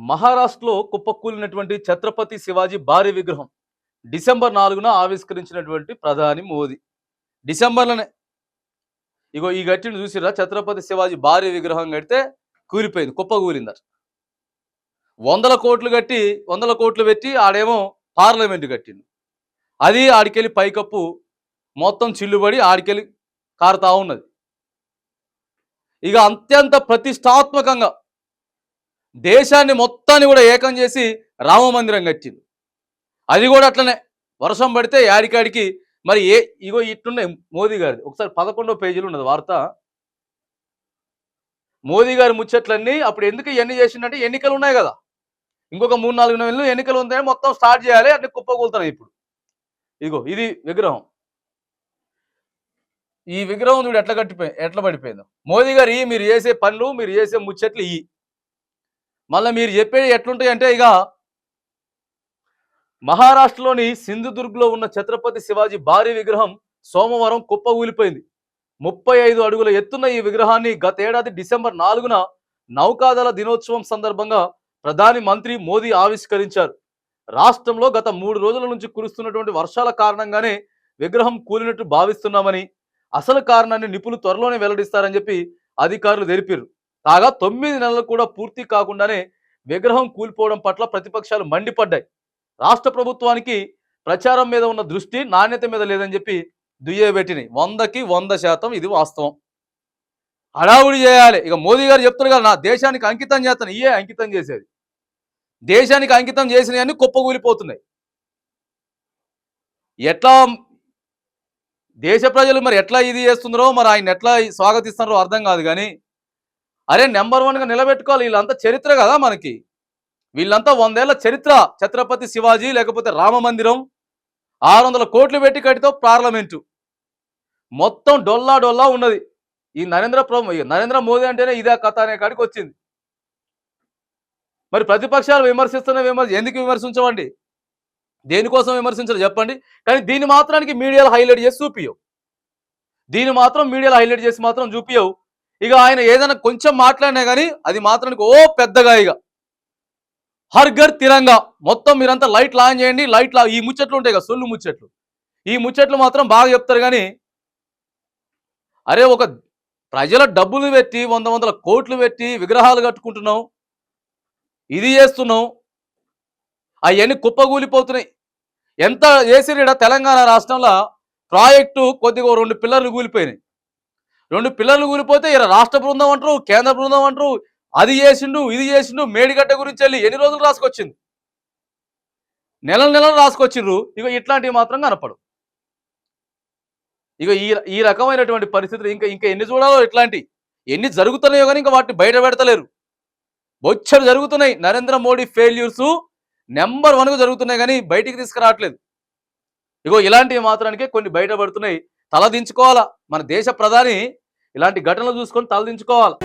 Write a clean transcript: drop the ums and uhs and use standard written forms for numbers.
మహారాష్ట్రలో కుప్పకూలినటువంటి ఛత్రపతి శివాజీ భారీ విగ్రహం డిసెంబర్ 4న ఆవిష్కరించినటువంటి ప్రధాని మోదీ. డిసెంబర్లోనే ఇగో ఈ గట్టిని చూసిరా, ఛత్రపతి శివాజీ భారీ విగ్రహం కడితే కూలిపోయింది, కుప్పకూలిందట. 100 కోట్లు కట్టి 100 కోట్లు పెట్టి ఆడేమో పార్లమెంట్ కట్టిండు. అది ఆడికెళ్ళి పైకప్పు మొత్తం చిల్లుబడి ఆడికెళ్ళి కారుతా ఉన్నది. ఇక అత్యంత ప్రతిష్టాత్మకంగా దేశాన్ని మొత్తాన్ని కూడా ఏకం చేసి రామ మందిరం కట్టింది. అది కూడా అట్లనే వర్షం పడితే యాడికాడికి మరి ఇగో ఇట్లున్నాయి మోదీ గారిది. ఒకసారి 11వ పేజీలో ఉన్నది వార్త. మోదీ గారి ముచ్చట్లన్నీ అప్పుడు ఎందుకు ఇవన్నీ చేసిందంటే ఎన్నికలు ఉన్నాయి కదా, ఇంకొక 3-4 నెలలు ఎన్నికలు ఉంటాయని మొత్తం స్టార్ట్ చేయాలి, అట్లా కుప్పకూలుతున్నాయి ఇప్పుడు. ఇగో ఇది విగ్రహం. ఈ విగ్రహం చూడు ఎట్లా పడిపోయిందో. మోదీ గారు మీరు చేసే పనులు, మీరు చేసే ముచ్చట్లు మళ్ళీ మీరు చెప్పేది ఎట్లుంటాయి అంటే, ఇక మహారాష్ట్రలోని సింధుదుర్గ్లో ఉన్న ఛత్రపతి శివాజీ భారీ విగ్రహం సోమవారం కుప్పకూలిపోయింది. 35 అడుగుల ఎత్తున్న ఈ విగ్రహాన్ని గత ఏడాది డిసెంబర్ 4న నౌకాదళ దినోత్సవం సందర్భంగా ప్రధాని మంత్రి మోదీ ఆవిష్కరించారు. రాష్ట్రంలో గత 3 రోజుల నుంచి కురుస్తున్నటువంటి వర్షాల కారణంగానే విగ్రహం కూలినట్టు భావిస్తున్నామని, అసలు కారణాన్ని నిపుణులు త్వరలోనే వెల్లడిస్తారని చెప్పి అధికారులు తెలిపారు. కాగా 9 నెలలు కూడా పూర్తి కాకుండానే విగ్రహం కూలిపోవడం పట్ల ప్రతిపక్షాలు మండిపడ్డాయి. రాష్ట్ర ప్రభుత్వానికి ప్రచారం మీద ఉన్న దృష్టి నాణ్యత మీద లేదని చెప్పి దుయ్యబెట్టినాయి. 100కి 100% ఇది వాస్తవం. హడావుడి చేయాలి. ఇక మోదీ గారు చెప్తున్నారు కదా, నా దేశానికి అంకితం చేస్తాను. అంకితం చేసేది దేశానికి అంకితం చేసినవన్నీ కుప్పకూలిపోతున్నాయి. ఎట్లా దేశ ప్రజలు మరి ఎట్లా ఇది చేస్తున్నారో, మరి ఆయన ఎట్లా స్వాగతిస్తున్నారో అర్థం కాదు. కానీ అరే నెంబర్ 1గా నిలబెట్టుకోవాలి. వీళ్ళంతా చరిత్ర కదా మనకి, వీళ్ళంతా 100 ఏళ్ల చరిత్ర. ఛత్రపతి శివాజీ లేకపోతే రామ మందిరం, 600 కోట్లు పెట్టి కడితే పార్లమెంటు మొత్తం డొల్లా ఉన్నది. ఈ నరేంద్ర మోదీ అంటేనే ఇదే కథ అనే కాడికి వచ్చింది. మరి ప్రతిపక్షాలు ఎందుకు విమర్శించవండి? దేనికోసం విమర్శించరు చెప్పండి. కానీ దీన్ని మాత్రానికి మీడియాలో హైలైట్ చేసి చూపియవు. దీన్ని మాత్రం మీడియాలో హైలైట్ చేసి మాత్రం చూపియవు. ఇక ఆయన ఏదైనా కొంచెం మాట్లాడినా కానీ అది మాత్రానికి పెద్దగా ఇక హర్ ఘర్ తిరంగా మొత్తం మీరంతా లైట్లు ఆన్ చేయండి, ఈ ముచ్చట్లు ఉంటాయి కదా, సొల్లు ముచ్చట్లు, ఈ ముచ్చట్లు మాత్రం బాగా చెప్తారు. కానీ అరే ఒక ప్రజల డబ్బులు పెట్టి 100 కోట్లు పెట్టి విగ్రహాలు కట్టుకుంటున్నాం, ఇది చేస్తున్నాం, అవన్నీ కుప్పకూలిపోతున్నాయి. ఎంత చేసిరీడ తెలంగాణ రాష్ట్రంలో ప్రాజెక్టు కొద్దిగా 2 పిల్లర్లు కూలిపోయినాయి. 2 పిల్లర్లు కూలిపోతే ఇలా రాష్ట్ర బృందం అంటారు, కేంద్ర బృందం అంటారు, అది చేసిండు ఇది చేసిండు. మేడిగడ్డ గురించి వెళ్ళి ఎన్ని రోజులు రాసుకొచ్చింది, నెలలు రాసుకొచ్చిండ్రు. ఇక ఇట్లాంటివి మాత్రం కనపడు. ఇక ఈ రకమైనటువంటి పరిస్థితులు ఇంకా ఎన్ని చూడాలో, ఇట్లాంటి ఎన్ని జరుగుతున్నాయో కానీ ఇంకా వాటిని బయట పెడతలేరు. బొచ్చడు జరుగుతున్నాయి. నరేంద్ర మోడీ ఫెయిల్యూర్స్ నెంబర్ 1గా జరుగుతున్నాయి కానీ బయటికి తీసుకురావట్లేదు. ఇగో ఇలాంటివి మాత్రానికే కొన్ని బయటపడుతున్నాయి. తలదించుకోవాలా మన దేశ ప్రధాని, ఇలాంటి ఘటనలు చూసుకొని తలదించుకోవాలా.